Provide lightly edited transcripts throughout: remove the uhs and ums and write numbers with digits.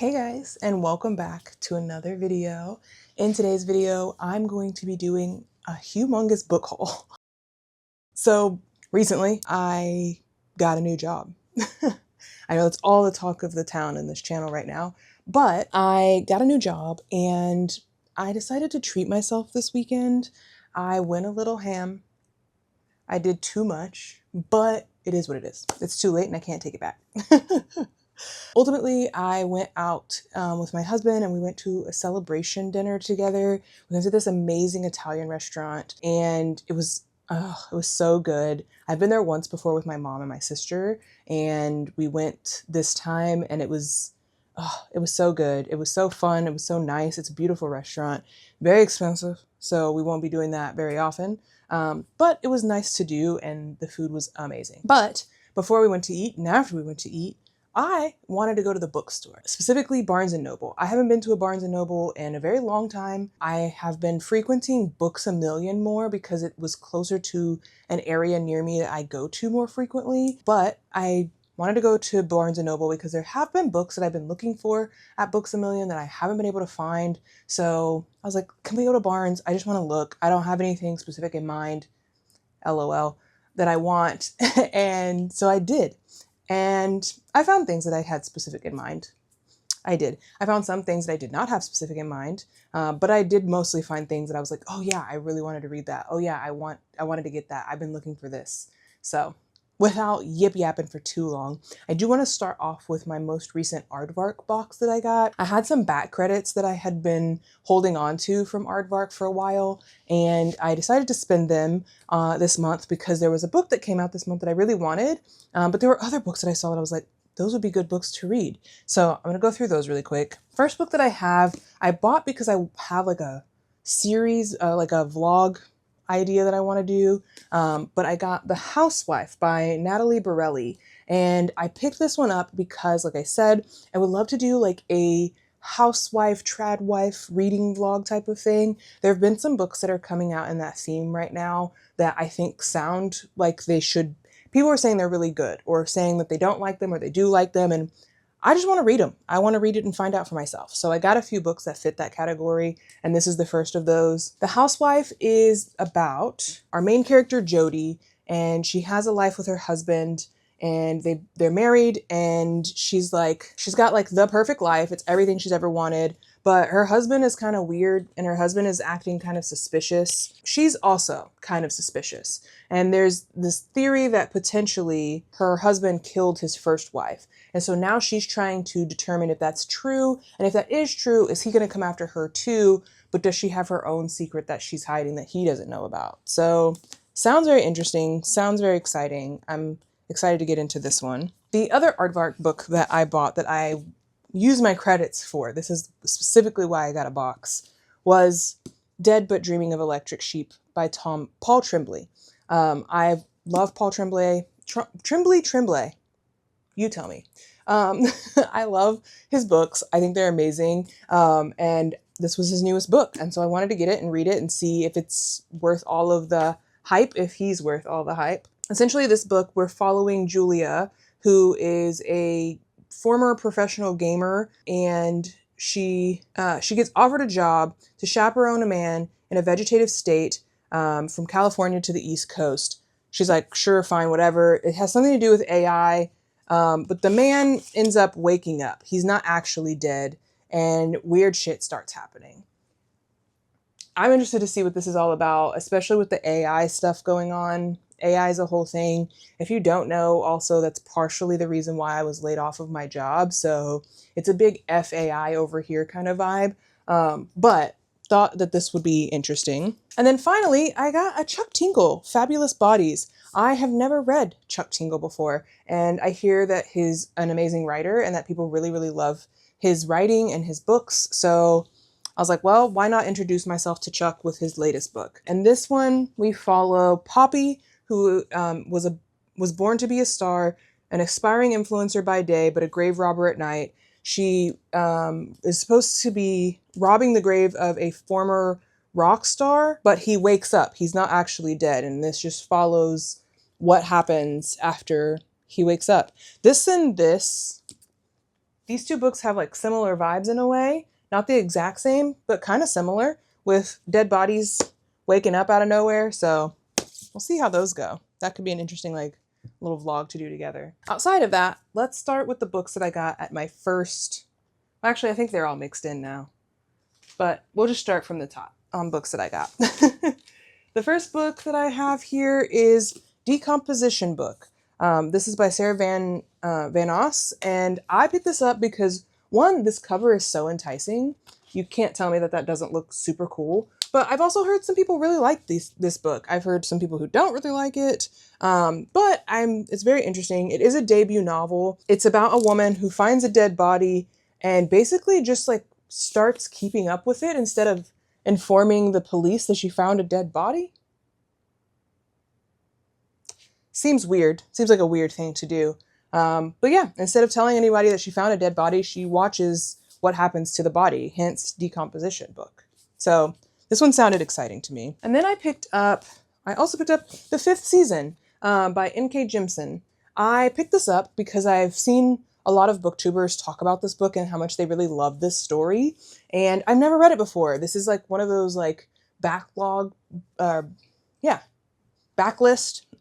Hey guys, and welcome back to another video. In today's video, I'm going to be doing a humongous book haul. So recently, I got a new job. I know it's all the talk of the town in this channel right now, but I got a new job and I decided to treat myself this weekend. I went a little ham. I did too much, but it is what it is. It's too late and I can't take it back. Ultimately, I went out with my husband and we went to a celebration dinner together. We went to this amazing Italian restaurant and it was so good. I've been there once before with my mom and my sister, and we went this time and it was so good. It was so fun. It was so nice. It's a beautiful restaurant, very expensive, so we won't be doing that very often. But it was nice to do and the food was amazing. But before we went to eat and after we went to eat, I wanted to go to the bookstore, specifically Barnes & Noble. I haven't been to a Barnes & Noble in a very long time. I have been frequenting Books A Million more because it was closer to an area near me that I go to more frequently. But I wanted to go to Barnes & Noble because there have been books that I've been looking for at Books A Million that I haven't been able to find. So I was like, can we go to Barnes? I just want to look. I don't have anything specific in mind, LOL, that I want. And so I did. And I found things that I had specific in mind. I did. I found some things that I did not have specific in mind, but I did mostly find things that I was like, oh yeah, I really wanted to read that. Oh yeah, I wanted to get that. I've been looking for this. So without yip yapping for too long, I do want to start off with my most recent Aardvark box that I got. I had some back credits that I had been holding on to from Aardvark for a while, and I decided to spend them this month because there was a book that came out this month that I really wanted, but there were other books that I saw that I was like, those would be good books to read. So I'm going to go through those really quick. First book that I have, I bought because I have like a series, like a vlog idea that I want to do, but I got The Housewife by Natalie Borelli, and I picked this one up because, like I said, I would love to do like a housewife, tradwife reading vlog type of thing. There have been some books that are coming out in that theme right now that I think sound like they should. People are saying they're really good or saying that they don't like them or they do like them, and I just want to read them. I want to read it and find out for myself. So I got a few books that fit that category, and this is the first of those. The Housewife is about our main character, Jody, and she has a life with her husband, and they're married, and she's got like the perfect life. It's everything she's ever wanted, but her husband is kind of weird, and her husband is acting kind of suspicious. She's also kind of suspicious, and there's this theory that potentially her husband killed his first wife. And so now she's trying to determine if that's true. And if that is true, is he going to come after her too? But does she have her own secret that she's hiding that he doesn't know about? So sounds very interesting. Sounds very exciting. I'm excited to get into this one. The other Aardvark book that I bought that I used my credits for, this is specifically why I got a box, was Dead But Dreaming of Electric Sheep by Paul Tremblay. I love Paul Tremblay. Tremblay. You tell me. I love his books. I think they're amazing. And this was his newest book. And so I wanted to get it and read it and see if it's worth all of the hype, if he's worth all the hype. Essentially, this book, we're following Julia, who is a former professional gamer, and she gets offered a job to chaperone a man in a vegetative state from California to the East Coast. She's like, sure, fine, whatever. It has something to do with AI. But the man ends up waking up. He's not actually dead, and weird shit starts happening. I'm interested to see what this is all about, especially with the AI stuff going on. AI is a whole thing. If you don't know, also, that's partially the reason why I was laid off of my job. So it's a big FAI over here kind of vibe. But thought that this would be interesting. And then finally, I got a Chuck Tingle, Fabulous Bodies. I have never read Chuck Tingle before, and I hear that he's an amazing writer and that people really, really love his writing and his books. So I was like, well, why not introduce myself to Chuck with his latest book? And this one, we follow Poppy, who was born to be a star, an aspiring influencer by day, but a grave robber at night. She is supposed to be robbing the grave of a former rock star, but he wakes up. He's not actually dead, and this just follows what happens after he wakes up. These These two books have like similar vibes in a way, not the exact same, but kind of similar, with dead bodies waking up out of nowhere. So we'll see how those go. That could be an interesting like little vlog to do together. Outside of that, let's start with the books that I got at my first, actually I think they're all mixed in now, but we'll just start from the top on books that I got. The first book that I have here is Decomposition Book. This is by Sarah Van Os, and I picked this up because, one, this cover is so enticing. You can't tell me that that doesn't look super cool. But I've also heard some people really like this book. I've heard some people who don't really like it, but it's very interesting. It is a debut novel. It's about a woman who finds a dead body and basically just like starts keeping up with it instead of informing the police that she found a dead body. Seems weird. Seems like a weird thing to do. But yeah, instead of telling anybody that she found a dead body, she watches what happens to the body, hence Decomposition Book. So this one sounded exciting to me. And then I also picked up The Fifth Season by N.K. Jemisin. I picked this up because I've seen a lot of booktubers talk about this book and how much they really love this story. And I've never read it before. This is like one of those like backlist,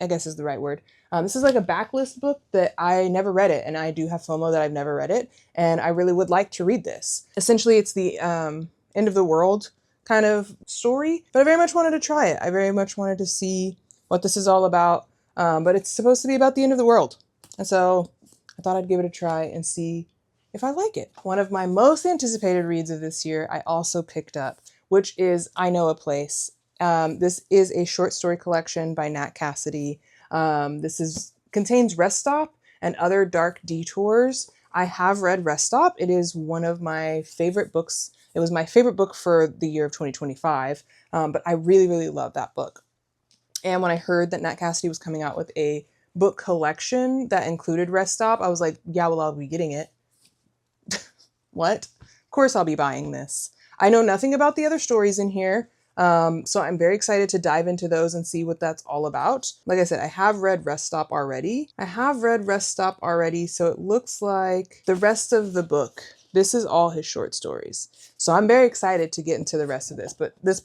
I guess is the right word. This is like a backlist book that I never read it, and I do have FOMO that I've never read it, and I really would like to read this. Essentially, it's the end of the world kind of story, but I very much wanted to try it. I very much wanted to see what this is all about, but it's supposed to be about the end of the world. And so I thought I'd give it a try and see if I like it. One of my most anticipated reads of this year, I also picked up, which is I Know a Place. This is a short story collection by Nat Cassidy. This contains Rest Stop and Other Dark Detours. I have read Rest Stop. It is one of my favorite books. It was my favorite book for the year of 2025, but I really, really love that book. And when I heard that Nat Cassidy was coming out with a book collection that included Rest Stop, I was like, yeah, well, I'll be getting it. What? Of course I'll be buying this. I know nothing about the other stories in here, so I'm very excited to dive into those and see what that's all about. Like I said, I have read Rest Stop already. So it looks like the rest of the book, this is all his short stories. So I'm very excited to get into the rest of this, but this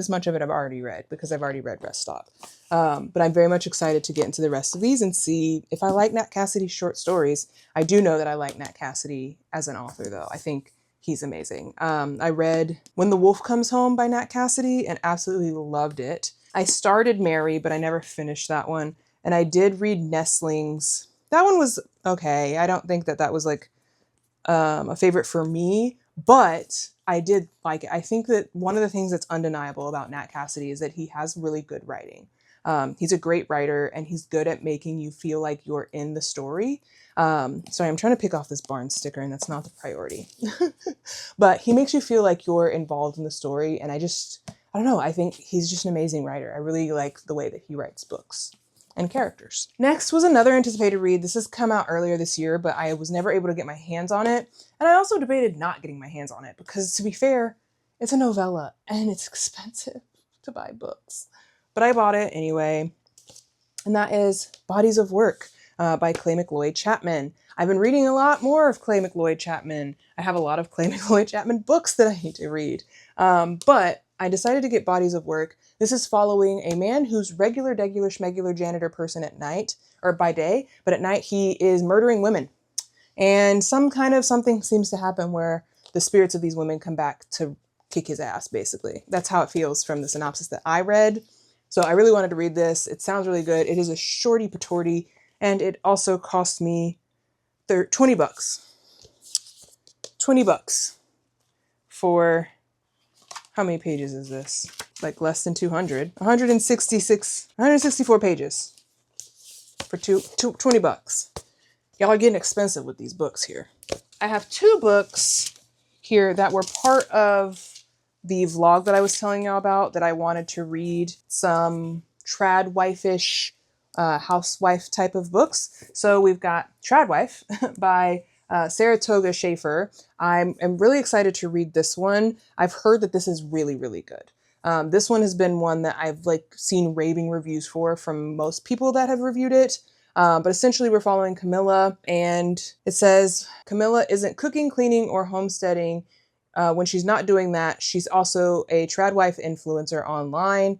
much of it I've already read because I've already read Rest Stop. But I'm very much excited to get into the rest of these and see if I like Nat Cassidy's short stories. I do know that I like Nat Cassidy as an author, though. I think he's amazing. I read When the Wolf Comes Home by Nat Cassidy and absolutely loved it. I started Mary, but I never finished that one. And I did read Nestlings. That one was okay. I don't think that was like a favorite for me, but I did like it. I think that one of the things that's undeniable about Nat Cassidy is that he has really good writing. He's a great writer and he's good at making you feel like you're in the story. Sorry, I'm trying to pick off this Barnes sticker and that's not the priority. But he makes you feel like you're involved in the story. And I don't know, I think he's just an amazing writer. I really like the way that he writes books and characters. Next was another anticipated read. This has come out earlier this year, but I was never able to get my hands on it. And I also debated not getting my hands on it because, to be fair, it's a novella and it's expensive to buy books. But I bought it anyway. And that is Bodies of Work by Clay McLeod Chapman. I've been reading a lot more of Clay McLeod Chapman. I have a lot of Clay McLeod Chapman books that I need to read. But I decided to get Bodies of Work. This is following a man who's regular schmegular janitor person at night, or by day, but at night he is murdering women. And something seems to happen where the spirits of these women come back to kick his ass, basically. That's how it feels from the synopsis that I read. So I really wanted to read this. It sounds really good. It is a shorty patorty, and it also cost me $20. $20 for, how many pages is this? Like less than 200. 164 pages for $20. Y'all are getting expensive with these books here. I have two books here that were part of the vlog that I was telling y'all about that I wanted to read, some trad wife-ish housewife type of books. So we've got Tradwife by Saratoga Schaefer. I'm really excited to read this one. I've heard that this is really, really good. This one has been one that I've seen raving reviews from most people that have reviewed it. But essentially we're following Camilla, and it says Camilla isn't cooking, cleaning, or homesteading. When she's not doing that, she's also a trad wife influencer online.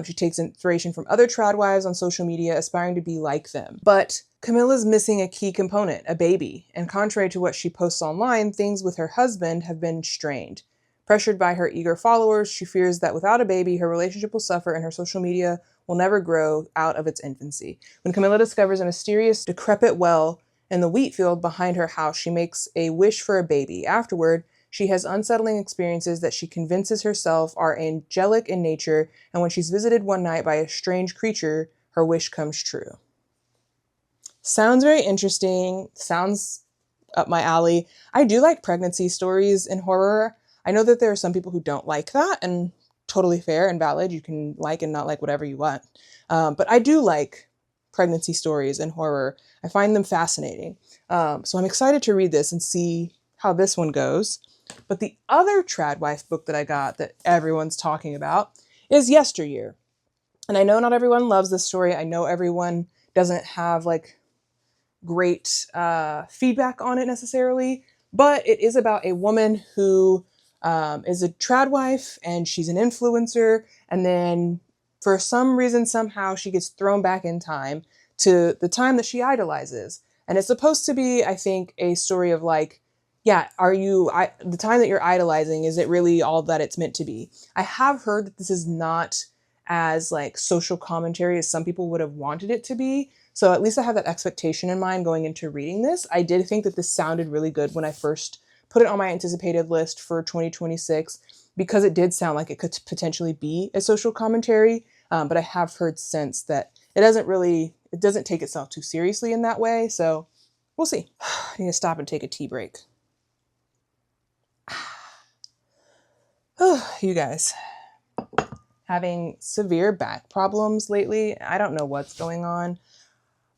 She takes inspiration from other trad wives on social media, aspiring to be like them. But Camilla's missing a key component, a baby. And contrary to what she posts online, things with her husband have been strained. Pressured by her eager followers, she fears that without a baby, her relationship will suffer and her social media will never grow out of its infancy. When Camilla discovers a mysterious, decrepit well in the wheat field behind her house, she makes a wish for a baby. Afterward, she has unsettling experiences that she convinces herself are angelic in nature, and when she's visited one night by a strange creature, her wish comes true. Sounds very interesting. Sounds up my alley. I do like pregnancy stories in horror. I know that there are some people who don't like that, and totally fair and valid. You can like and not like whatever you want. But I do like pregnancy stories in horror. I find them fascinating. So I'm excited to read this and see how this one goes. But the other trad wife book that I got that everyone's talking about is Yesteryear. And I know not everyone loves this story. I know everyone doesn't have like great feedback on it necessarily, but it is about a woman who is a trad wife, and she's an influencer, and then for some reason, somehow she gets thrown back in time to the time that she idolizes. And it's supposed to be, I think, a story of like, yeah, the time that you're idolizing, is it really all that it's meant to be? I have heard that this is not as like social commentary as some people would have wanted it to be. So at least I have that expectation in mind going into reading this. I did think that this sounded really good when I first put it on my anticipated list for 2026, because it did sound like it could potentially be a social commentary. But I have heard since that it doesn't take itself too seriously in that way. So we'll see. I need to stop and take a tea break. You guys, having severe back problems lately. I don't know what's going on,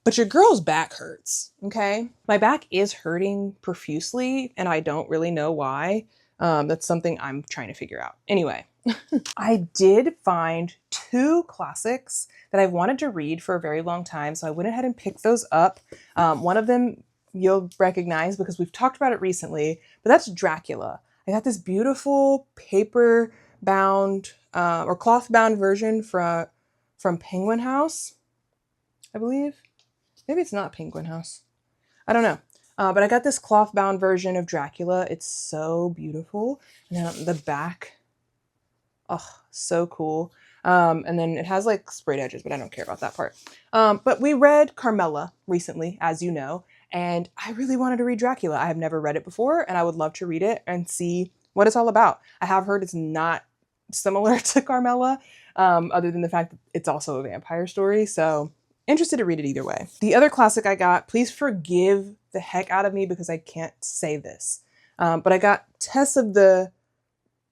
but your girl's back hurts, okay? My back is hurting profusely, and I don't really know why. That's something I'm trying to figure out. Anyway, I did find 2 classics that I've wanted to read for a very long time, so I went ahead and picked those up. One of them you'll recognize because we've talked about it recently, but that's Dracula. I got this beautiful paper-bound or cloth-bound version from Penguin House, I believe. Maybe it's not Penguin House. I don't know. But I got this cloth-bound version of Dracula. It's so beautiful. And then the back, oh, so cool. And then it has like sprayed edges, but I don't care about that part. But we read Carmilla recently, as you know, and I really wanted to read Dracula. I have never read it before, and I would love to read it and see what it's all about. I have heard it's not similar to Carmilla, other than the fact that it's also a vampire story. So interested to read it either way. The other classic I got, please forgive the heck out of me because I can't say this, but I got Tess of the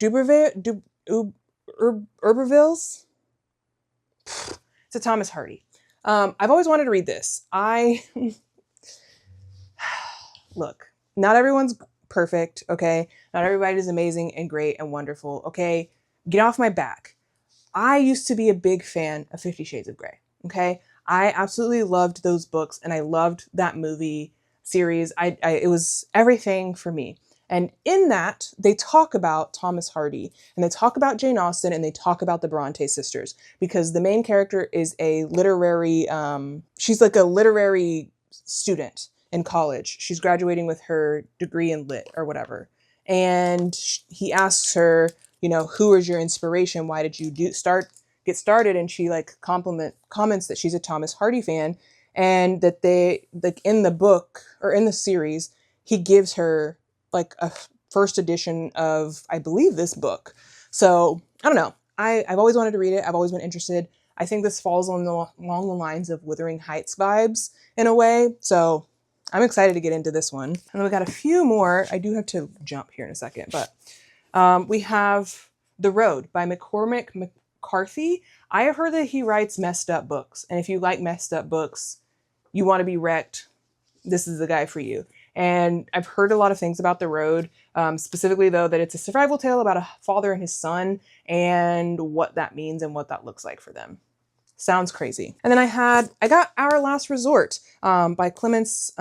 Urbervilles. It's a Thomas Hardy. I've always wanted to read this. Look, not everyone's perfect, okay? Not everybody is amazing and great and wonderful, okay? Get off my back. I used to be a big fan of 50 Shades of Grey, okay? I absolutely loved those books, and I loved that movie series. It was everything for me. And in that, they talk about Thomas Hardy, and they talk about Jane Austen, and they talk about the Bronte sisters, because the main character is a literary, she's like a literary student in college. She's graduating with her degree in lit or whatever. And he asks her, you know, who is your inspiration? Why did you get started? And she like comments that she's a Thomas Hardy fan, and that they like in the book or in the series, he gives her like a first edition of, I believe, this book. So I don't know. I've always wanted to read it. I've always been interested. I think this falls along the lines of Wuthering Heights vibes in a way. So I'm excited to get into this one. And then we got a few more. I do have to jump here in a second, but we have The Road by McCormick McCarthy. I have heard that he writes messed up books. And if you like messed up books, you want to be wrecked, this is the guy for you. And I've heard a lot of things about The Road, specifically though, that it's a survival tale about a father and his son and what that means and what that looks like for them. Sounds crazy. And then I got Our Last Resort by Clemence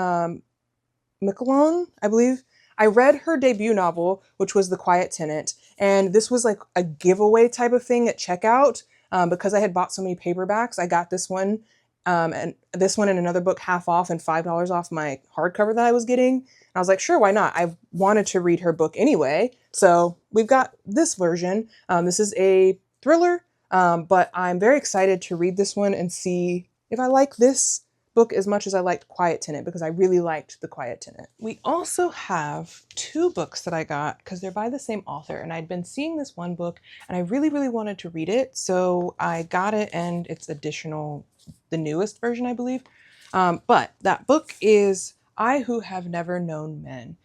McClellan, I believe. I read her debut novel, which was The Quiet Tenant, and this was like a giveaway type of thing at checkout. Because I had bought so many paperbacks, I got this one, and this one and another book half off and $5 off my hardcover that I was getting. And I was like, sure, why not? I wanted to read her book anyway, so we've got this version. This is a thriller, but I'm very excited to read this one and see if I like this book as much as I liked Quiet Tenant, because I really liked The Quiet Tenant. We also have two books that I got because they're by the same author, and I'd been seeing this one book and I really, really wanted to read it, so I got it, and it's additional, the newest version, I believe. But that book is I Who Have Never Known Men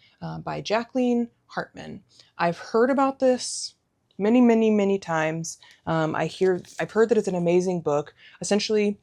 by Jacqueline Hartman. I've heard about this many, many, many times. I've heard that it's an amazing book. Essentially,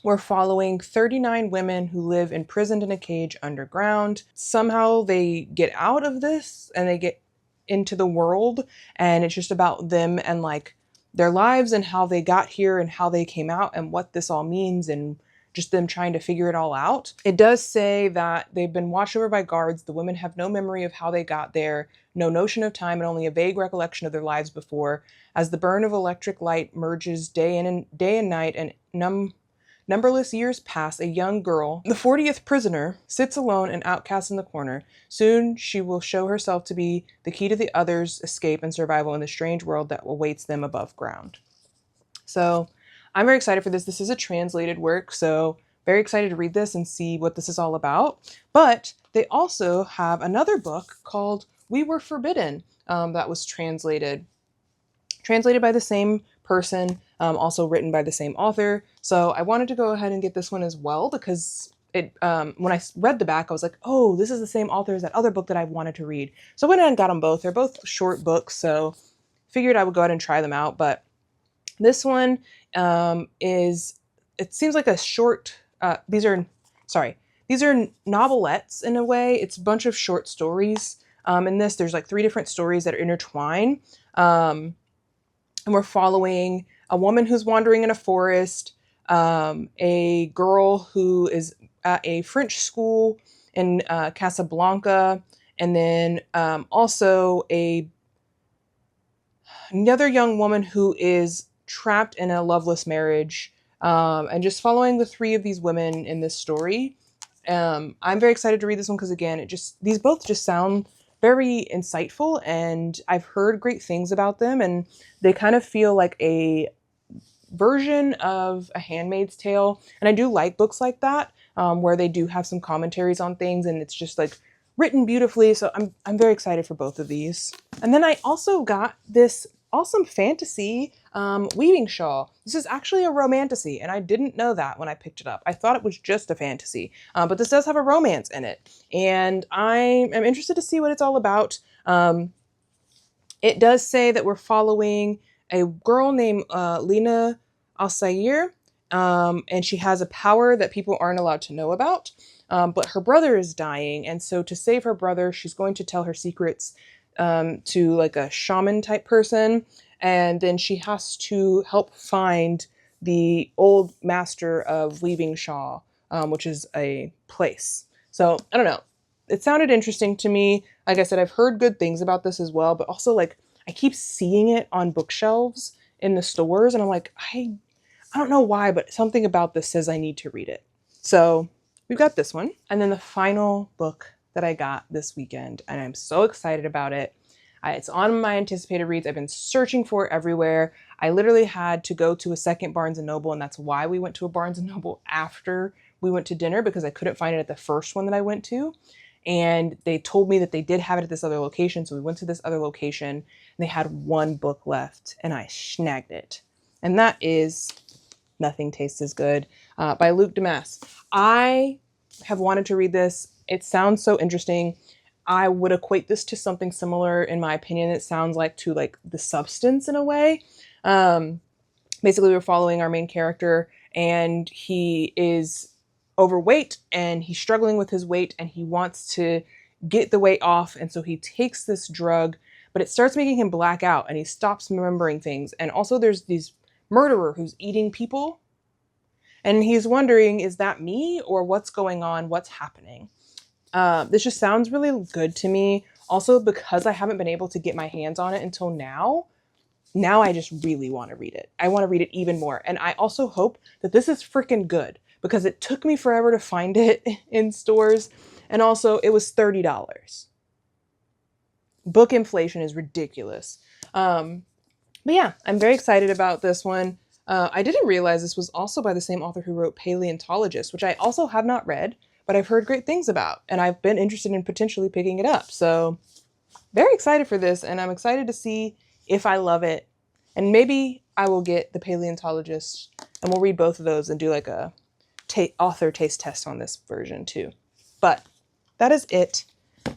we're following 39 women who live imprisoned in a cage underground. Somehow they get out of this and they get into the world, and it's just about them and like their lives and how they got here and how they came out and what this all means, and just them trying to figure it all out. It does say that they've been watched over by guards. The women have no memory of how they got there, no notion of time, and only a vague recollection of their lives before. As the burn of electric light merges day and night, and numberless years pass, a young girl, the 40th prisoner, sits alone and outcast in the corner. Soon she will show herself to be the key to the others' escape and survival in the strange world that awaits them above ground. So I'm very excited for this. This is a translated work, so very excited to read this and see what this is all about. But they also have another book called We Were Forbidden that was translated by the same person, also written by the same author. So I wanted to go ahead and get this one as well, because it when I read the back, I was like, oh, this is the same author as that other book that I wanted to read. So I went ahead and got them both. They're both short books, so figured I would go ahead and try them out. But this one it seems like a short, these are novelettes in a way. It's a bunch of short stories. In this, there's like 3 different stories that are intertwined. And we're following a woman who's wandering in a forest, a girl who is at a French school in Casablanca, and then also another young woman who is trapped in a loveless marriage, and just following the 3 of these women in this story. I'm very excited to read this one because, again, these both just sound very insightful, and I've heard great things about them, and they kind of feel like a version of A Handmaid's Tale. And I do like books like that, where they do have some commentaries on things, and it's just like written beautifully. So I'm very excited for both of these. And then I also got this awesome fantasy weaving shawl. This is actually a romantasy, and I didn't know that when I picked it up. I thought it was just a fantasy, but this does have a romance in it, and I am interested to see what it's all about. It does say that we're following a girl named Lena Alsair, and she has a power that people aren't allowed to know about, but her brother is dying, and so to save her brother, she's going to tell her secrets to like a shaman type person, and then she has to help find the old master of weaving shawl, which is a place. So I don't know. It sounded interesting to me. Like I said, I've heard good things about this as well, but also like I keep seeing it on bookshelves in the stores, and I'm like, I don't know why, but something about this says I need to read it. So we've got this one. And then the final book that I got this weekend, and I'm so excited about it. It's on my anticipated reads. I've been searching for it everywhere. I literally had to go to a second Barnes & Noble, and that's why we went to a Barnes & Noble after we went to dinner, because I couldn't find it at the first one that I went to. And they told me that they did have it at this other location, so we went to this other location, and they had one book left, and I snagged it. And that is Nothing Tastes as Good by Luc Damas. I have wanted to read this. It sounds so interesting. I would equate this to something similar, in my opinion. It sounds like to like The Substance in a way. Basically, we're following our main character, and he is overweight, and he's struggling with his weight, and he wants to get the weight off. And so he takes this drug, but it starts making him black out, and he stops remembering things. And also there's this murderer who's eating people And he's wondering, is that me or what's going on? What's happening? This just sounds really good to me. Also, because I haven't been able to get my hands on it until now I just really want to read it. I want to read it even more. And I also hope that this is freaking good because it took me forever to find it in stores. And also, it was $30. Book inflation is ridiculous. But yeah, I'm very excited about this one. I didn't realize this was also by the same author who wrote Paleontologist, which I also have not read, but I've heard great things about, and I've been interested in potentially picking it up. So very excited for this, and I'm excited to see if I love it. And maybe I will get the Paleontologist, and we'll read both of those and do like a author taste test on this version too. But that is it.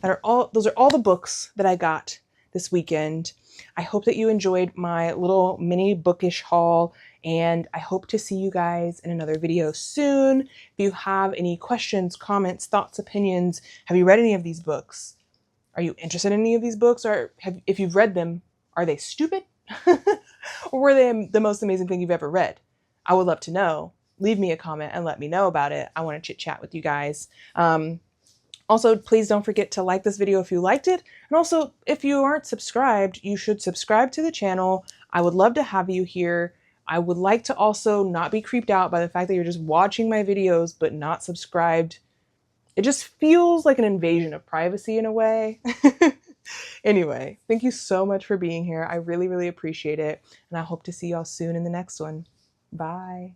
Those are all the books that I got this weekend. I hope that you enjoyed my little mini bookish haul, and I hope to see you guys in another video soon. If you have any questions, comments, thoughts, opinions, have you read any of these books? Are you interested in any of these books? Or if you've read them, are they stupid? Or were they the most amazing thing you've ever read? I would love to know. Leave me a comment and let me know about it. I want to chit chat with you guys. Also, please don't forget to like this video if you liked it. And also, if you aren't subscribed, you should subscribe to the channel. I would love to have you here. I would like to also not be creeped out by the fact that you're just watching my videos but not subscribed. It just feels like an invasion of privacy in a way. Anyway, thank you so much for being here. I really, really appreciate it. And I hope to see y'all soon in the next one. Bye.